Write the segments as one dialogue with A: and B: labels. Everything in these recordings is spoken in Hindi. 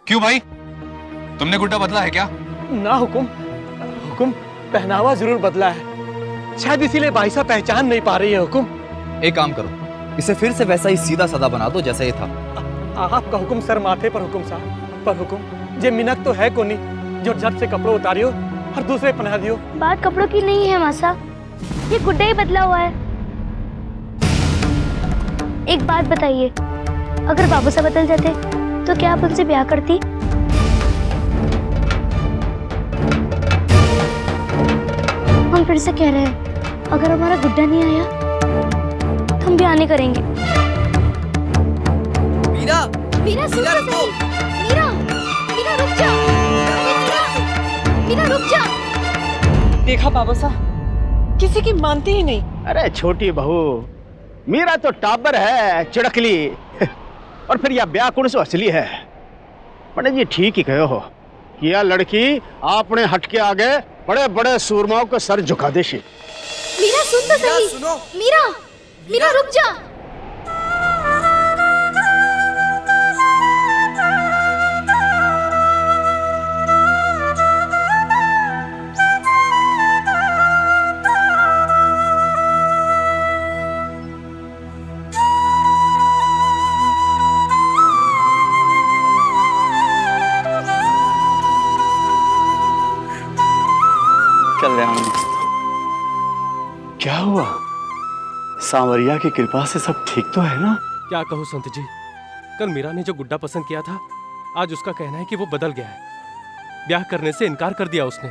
A: क्यों भाई, तुमने गुड्डा बदला है क्या?
B: ना हुकुम, हुकुम पहनावा जरूर बदला है, शायद इसीलिए भाई साहब पहचान नहीं पा रही है हुकुम।
C: एक काम करो, इसे फिर से वैसा ही सीधा साधा बना दो जैसा ये था।
B: आपका हुकुम सर माथे पर हुकुम साहब, पर हुकुम ये मिनक तो है कोनी जो झट से कपड़े उतारियो और दूसरे पहना दियो।
D: बात कपड़ों की नहीं है मासा, ये गुड्डा ही बदला हुआ है। एक बात बताइए, अगर बाबू साहब बदल जाते तो क्या आप उनसे ब्याह करती? हम फिर से कह रहे हैं, अगर हमारा गुड्डा नहीं आया तो हम ब्याह नहीं करेंगे।
E: मीरा,
D: मीरा सुन तो सही। मीरा, मीरा रुक जा। मीरा रुक जा।
F: देखा बाबू साहब, किसी की मानती ही नहीं।
G: अरे छोटी बहू, मीरा तो टाबर है, चिड़कली और फिर यह ब्याह कुण सो असली है। पंडित जी ठीक ही कहो हो कि यह लड़की आपने हटके आगे बड़े बड़े सूरमाओं को सर झुका देशी।
D: मीरा सुन तो सही।
E: सुनो।
D: मीरा, मीरा रुक जा।
C: कल्याण।
H: क्या हुआ? सांवरिया की कृपा से सब ठीक तो है ना?
B: क्या कहूँ संत जी, कल मीरा ने जो गुड्डा पसंद किया था, आज उसका कहना है कि वो बदल गया है। ब्याह करने से इनकार कर दिया उसने।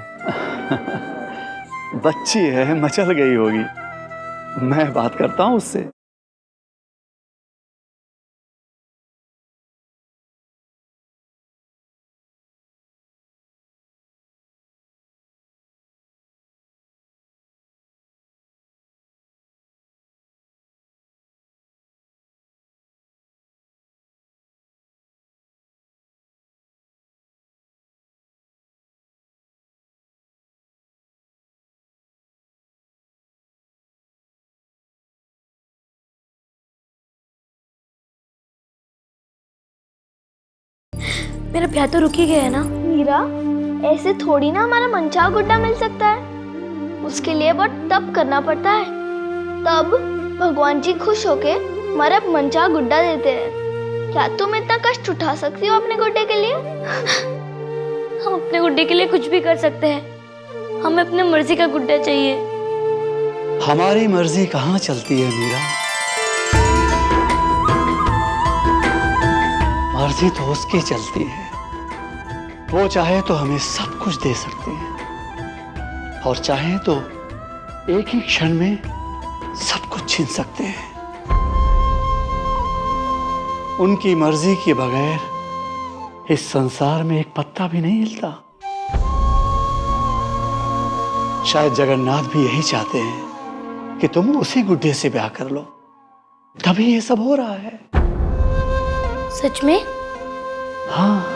H: बच्ची है, मचल गई होगी। मैं बात करता हूँ उससे।
D: मेरा ब्याह तो रुक ही गया है ना। मीरा, ऐसे थोड़ी ना हमारा मनचाहा गुड्डा मिल सकता है। उसके लिए बहुत तप करना पड़ता है, तब भगवान जी खुश होके हमारा मनचाहा गुड्डा देते हैं। क्या तुम इतना कष्ट उठा सकती हो अपने गुड्डे के लिए? हम अपने गुड्डे के लिए कुछ भी कर सकते हैं, हमें अपने मर्जी का गुड्डा चाहिए।
H: हमारी मर्जी कहाँ चलती है मीरा? मर्जी तो उसकी चलती है। वो चाहे तो हमें सब कुछ दे सकते हैं और चाहे तो एक ही क्षण में सब कुछ छीन सकते हैं। उनकी मर्जी के बगैर इस संसार में एक पत्ता भी नहीं हिलता। शायद जगन्नाथ भी यही चाहते हैं कि तुम उसी गुड्डे से ब्याह कर लो, तभी ये सब हो रहा है।
D: सच में?
H: हाँ।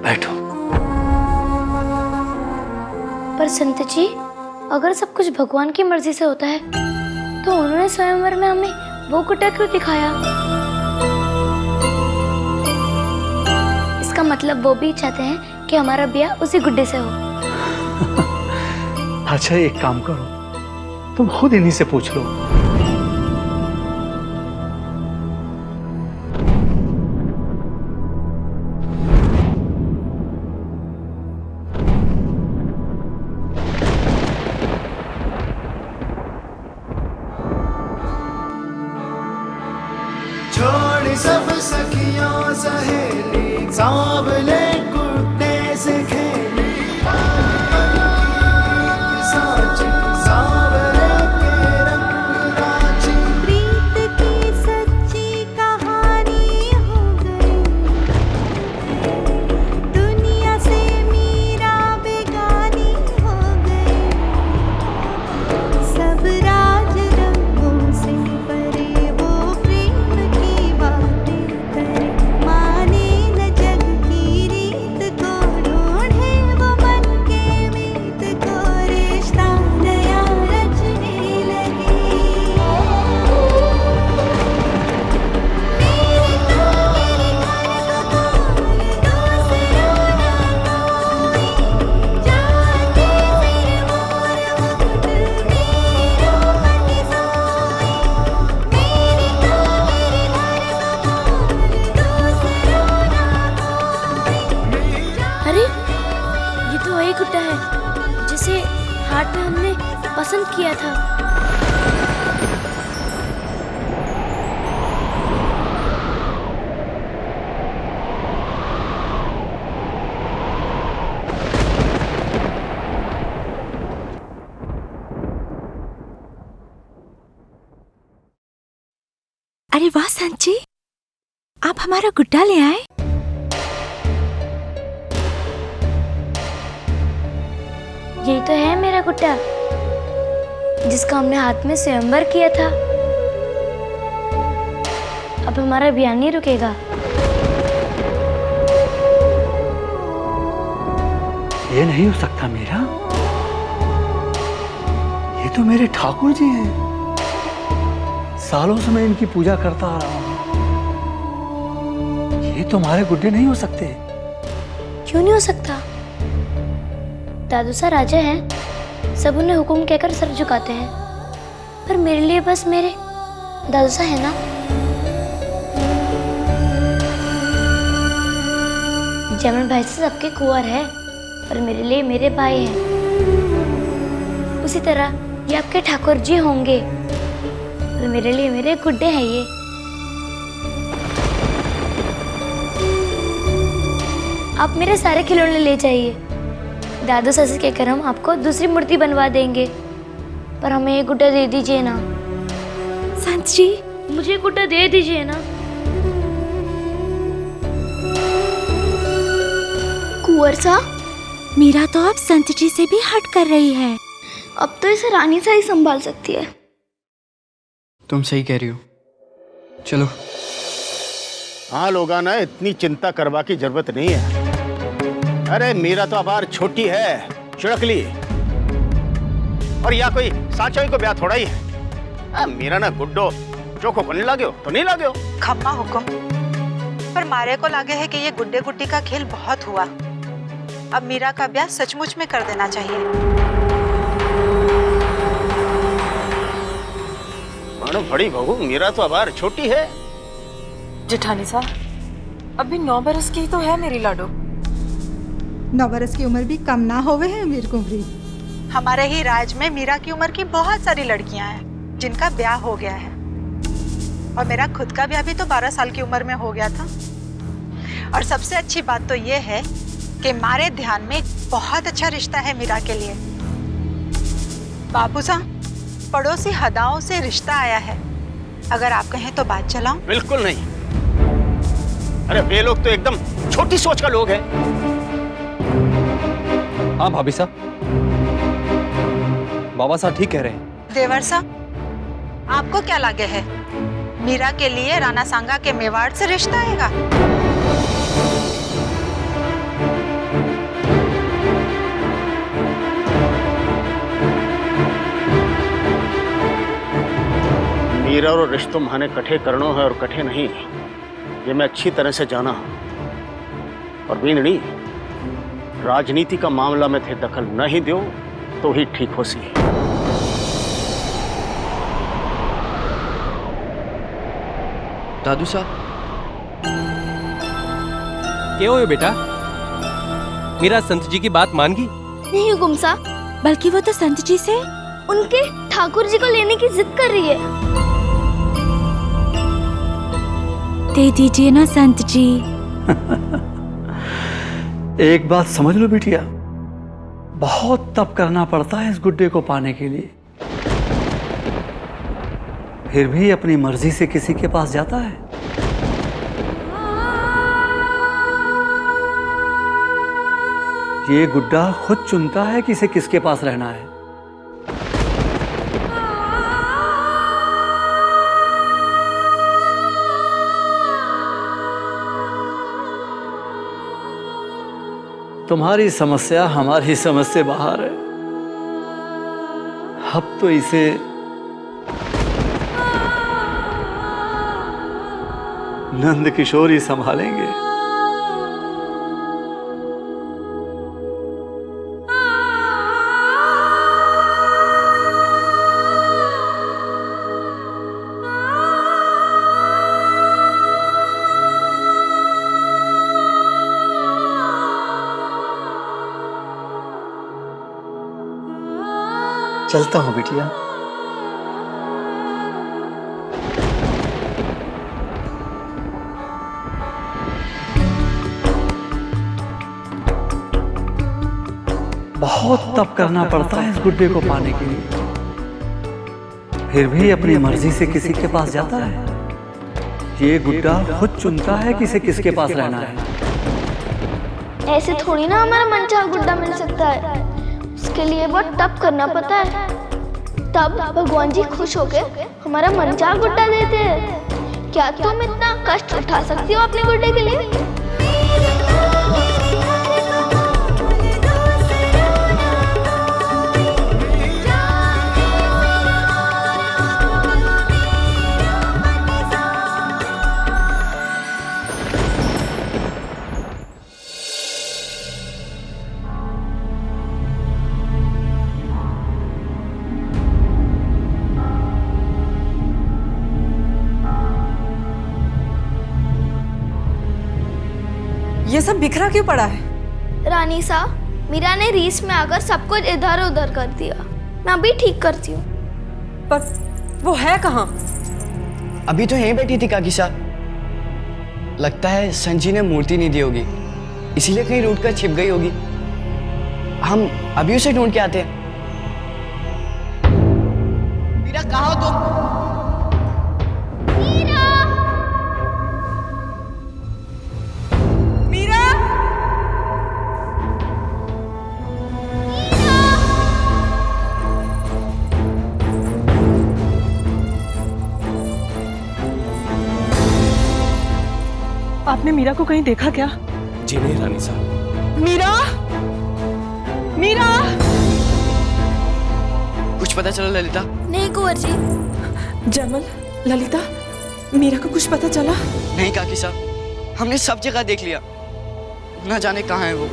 H: बैठो।
D: पर संत जी, अगर सब कुछ भगवान की मर्जी से होता है तो उन्होंने स्वयंवर में हमें वो गुड्डा क्यों दिखाया? इसका मतलब वो भी चाहते हैं कि हमारा ब्याह उसी गुड्डे से हो।
H: अच्छा एक काम करो, तुम खुद इन्हीं से पूछ लो।
E: छोड़ सब सखियों सहेली, सांवले गुड्डे से खेली। साँच सांवले के रंग
D: जिसे हाट में हमने पसंद किया था।
I: अरे वाह संत जी, आप हमारा गुड्डा ले आए।
D: यही तो है मेरा गुड्डा, जिसका हमने हाथ में स्वयंवर किया था। अब हमारा ब्याह नहीं रुकेगा।
H: ये नहीं हो सकता मीरा, ये तो मेरे ठाकुर जी हैं। सालों से मैं इनकी पूजा करता आ रहा हूं। ये तुम्हारे गुड्डे नहीं हो सकते।
D: क्यों नहीं हो सकता? दादू सा राजा हैं, सब उन्हें हुक्म कहकर सर झुकाते हैं, पर मेरे लिए बस मेरे दादू सा है ना। जमन भाई से सबके कुंवर है, पर मेरे लिए मेरे भाई हैं। उसी तरह ये आपके ठाकुर जी होंगे, और मेरे लिए मेरे गुड्डे हैं ये। आप मेरे सारे खिलौने ले जाइए। दादू सस कहकर हम आपको दूसरी मूर्ति बनवा देंगे, पर हमें ये गुड्डा दे दीजिए ना।
I: संत जी,
D: मुझे गुड्डा दे दीजिए ना। कुंवर सा,
I: मीरा तो अब संत जी से भी हट कर रही है।
D: अब तो इसे रानी सा ही संभाल सकती है।
C: तुम सही कह रही हो, चलो।
G: हाँ लोगा ना, इतनी चिंता करवा की जरूरत नहीं है। अरे मीरा तो आबार छोटी है, चुड़कली, और या कोई साचाई को ब्याह थोड़ा ही है। मीरा ना गुड्डो चोखो को नहीं लागे हो तो नहीं लागे हो।
F: खम्मा हुक्म, पर मारे को लागे है कि ये गुड्डे गुड्डी का खेल बहुत हुआ। अब मीरा का ब्याह सचमुच में कर देना चाहिए।
G: मानो बड़ी बहू, मीरा तो आबार छोटी है।
F: जेठानी साहब, अभी 9 बरस की ही तो है मेरी लाडो।
J: 9 बरस की उम्र भी कम ना होवे है मीर कुंवरी।
F: हमारे ही राज में मीरा की उम्र की बहुत सारी लड़कियां हैं जिनका ब्याह हो गया है, और मेरा खुद का ब्याह भी तो 12 साल की उम्र में हो गया था। और सबसे अच्छी बात तो ये है कि हमारे ध्यान में एक बहुत अच्छा रिश्ता है मीरा के लिए। बापू साहब, पड़ोसी हदाओं से रिश्ता आया है, अगर आप कहें तो बात चलाऊं?
G: बिल्कुल नहीं। अरे वे लोग तो एकदम छोटी सोच का लोग हैं।
C: हाँ भाभी साहब, बाबा साहब ठीक कह रहे हैं।
F: देवर साहब, आपको क्या लगे है मीरा के लिए राणा सांगा के मेवाड़ से रिश्ता आएगा?
G: मीरा और रिश्तों माने कठे करनो है और कठे नहीं, ये मैं अच्छी तरह से जाना हूं। और बीनड़ी, राजनीति का मामला में थे दखल नहीं दो तो ही ठीक हो सी।
C: दादू साहब,
B: क्या हो बेटा? मेरा संत जी की बात मान गई?
D: नहीं हुकुम सा,
I: बल्कि वो तो संत जी से
D: उनके ठाकुर जी को लेने की जिद कर रही है।
I: दे दीजिए ना संत जी।
H: एक बात समझ लो बिटिया, बहुत तप करना पड़ता है इस गुड्डे को पाने के लिए। फिर भी अपनी मर्जी से किसी के पास जाता है। ये गुड्डा खुद चुनता है कि इसे किसके पास रहना है। तुम्हारी समस्या हमारी समझ से बाहर है। अब तो इसे नंद किशोर ही संभालेंगे। चलता हूँ बिटिया। बहुत तप करना पड़ता है इस गुड्डे को पाने के लिए, फिर भी अपनी मर्जी से किसी के पास जाता है। ये गुड्डा खुद चुनता है कि इसे किसके पास रहना है।
D: ऐसे थोड़ी ना हमारा मनचाहा गुड्डा मिल सकता है, उसके लिए बहुत तप करना पड़ता है, तब भगवान जी खुश होकर हमारा मनचाहा गुड्डा देते हैं। क्या तुम इतना कष्ट उठा सकती हो अपने गुड्डे के लिए?
K: ये सब बिखरा क्यों पड़ा है?
D: रानी सा, मीरा ने रीस में आकर सब कुछ इधर उधर कर दिया। मैं अभी ठीक करती हूँ।
K: पर वो है कहाँ?
C: अभी तो यहीं बैठी थी काकी सा। लगता है संजी ने मूर्ति नहीं दी होगी, इसीलिए कहीं रूट कर छिप गई होगी। हम अभी उसे ढूंढ के आते हैं। मीरा कहाँ हो तुम?
K: आपने मीरा को कहीं देखा क्या?
B: जी नहीं रानी साहब।
K: मीरा, मीरा,
C: कुछ पता चला ललिता?
D: नहीं कुंवर जी।
K: जमल, ललिता, मीरा को कुछ पता चला?
C: नहीं काकी साहब, हमने सब जगह देख लिया, ना जाने कहाँ है वो।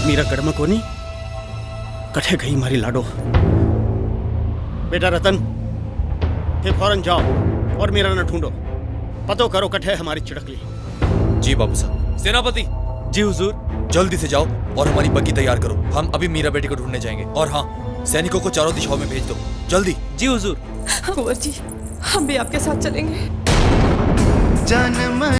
G: मीरा कड़म कोनी कठे गई मारी लाडो। बेटा रतन, थे फौरन जाओ और मीरा न ढूंढो, पतो करो कठे हमारी चिड़कली।
A: जी बाबू साहब। सेनापति
B: जी हुजूर।
A: जल्दी से जाओ और हमारी बग्गी तैयार करो, हम अभी मीरा बेटी को ढूंढने जाएंगे। और हाँ, सैनिकों को चारों दिशाओं में भेज दो, जल्दी।
B: जी हुजूर।
K: कुंवर जी, हम भी आपके साथ चलेंगे।
E: जन्म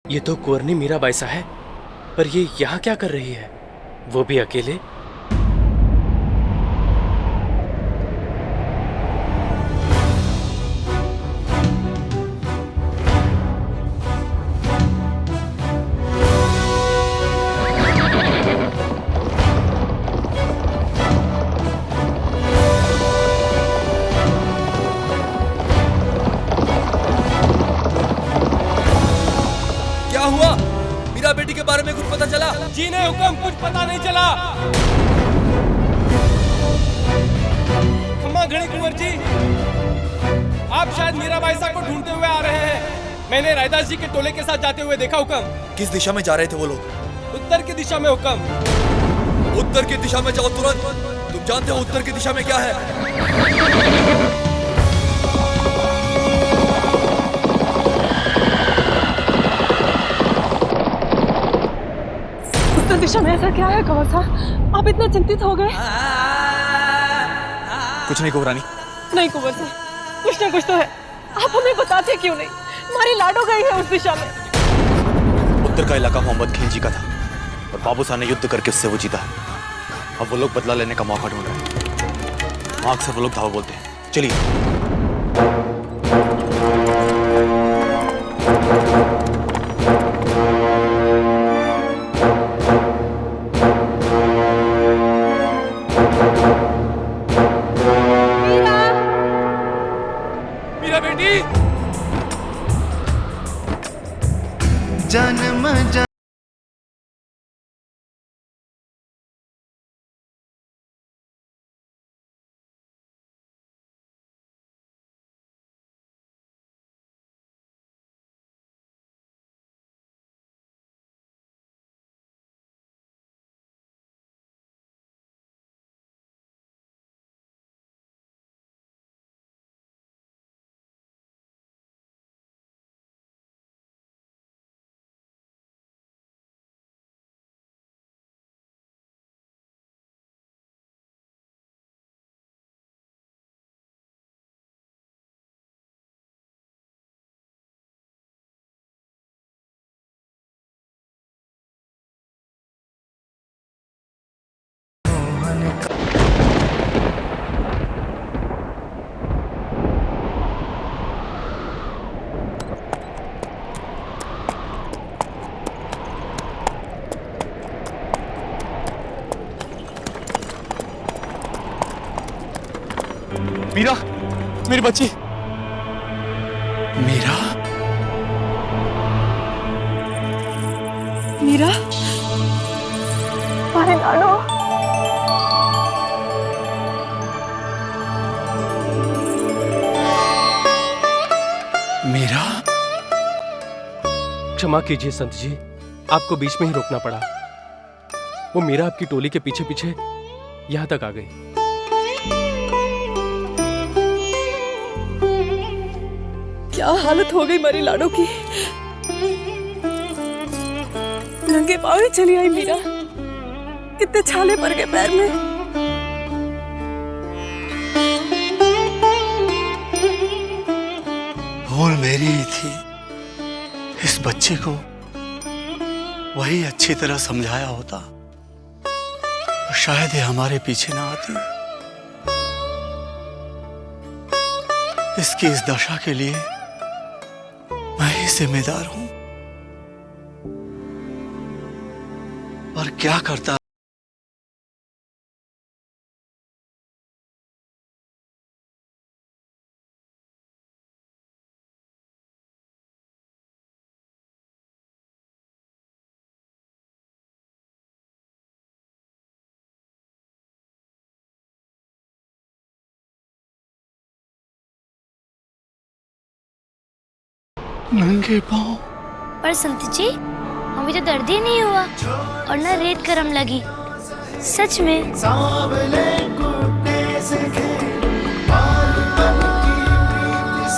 B: ये तो कुंवरनी मीरा बाईसा है, पर ये यहाँ क्या कर रही है, वो भी अकेले? हुक्म कुछ पता नहीं चला। खम्मा घड़ी कुंवर जी, आप शायद मीराबाई साहब को ढूंढते हुए आ रहे हैं। मैंने रायदास जी के टोले के साथ जाते हुए देखा हुक्म।
A: किस दिशा में जा रहे थे वो लोग?
B: उत्तर की दिशा में हुक्म।
A: उत्तर की दिशा में जाओ तुरंत। तुम जानते हो उत्तर की दिशा में क्या है?
K: उत्तर दिशा में ऐसा क्या है कंवर साहब, आप इतना चिंतित हो गए?
A: कुछ नहीं घबरानी।
K: नहीं कुंवर साहब, कुछ ना कुछ तो है। आप हमें बताते क्यों नहीं? हमारी लाडो गई है उस दिशा में।
A: उत्तर का इलाका मोहम्मद खिलजी जी का था और बाबू साहब ने युद्ध करके उससे वो जीता है। अब वो लोग बदला लेने का मौका ढूंढ रहे हैं। वहां अक्सर वो लोग धावा बोलते हैं। चलिए।
B: मीरा बेटी,
E: जन्म
A: मीरा, मेरी बच्ची।
H: मीरा,
K: मीरा, अरे लाडो,
H: मीरा।
B: क्षमा कीजिए संत जी, आपको बीच में ही रोकना पड़ा। वो मीरा आपकी टोली के पीछे पीछे यहां तक आ गई।
K: क्या हालत हो गई हमारी लाडो की। नंगे पाँव ही चली आई मीरा, कितने छाले पड़ गए पैर में।
H: भूल मेरी ही थी। इस बच्चे को वही अच्छी तरह समझाया होता तो शायद ये हमारे पीछे ना आती। इसकी इस दशा के लिए मैं ही जिम्मेदार हूं। पर क्या करता। नंगे पाँव।
D: पर संत जी, हमें तो दर्द ही नहीं हुआ और ना रेत गरम लगी। सच में।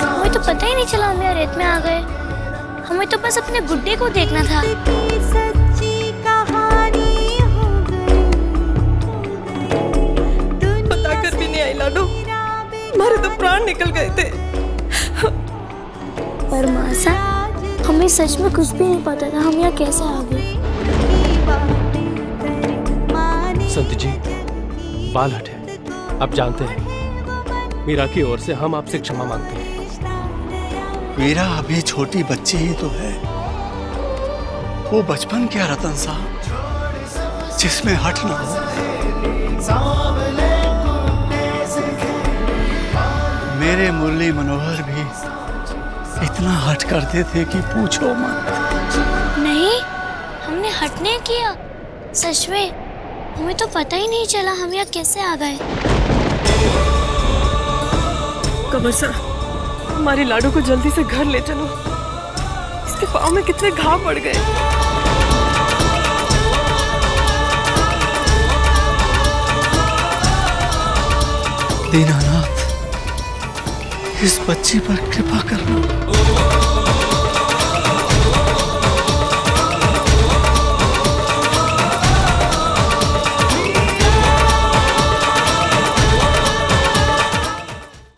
D: हमें तो पता ही नहीं चला हम यहाँ रेत में आ गए। हमें तो बस अपने गुड्डे को देखना था।
K: बताकर भी नहीं आई लाडो, हमारे तो प्राण निकल गए थे।
D: पर मासा, हमें सच में कुछ भी नहीं पता था हम यहाँ कैसे आ गए।
B: संत जी, बाल हटे। आप जानते हैं, मीरा की ओर से हम आपसे क्षमा मांगते हैं।
H: मीरा अभी छोटी बच्ची ही तो है। वो बचपन क्या रतन साहब जिसमें हट ना हो। मेरे मुरली मनोहर भी इतना हट करते थे कि पूछो मत।
D: नहीं, हमने हट नहीं किया। सच में हमें तो पता ही नहीं चला हम यहाँ कैसे आ गए।
K: कमर सर, हमारे लाडू को जल्दी से घर ले चलो। इसके पाँव में कितने घाव पड़ गए।
H: दीनानाथ, इस बच्ची पर कृपा करना।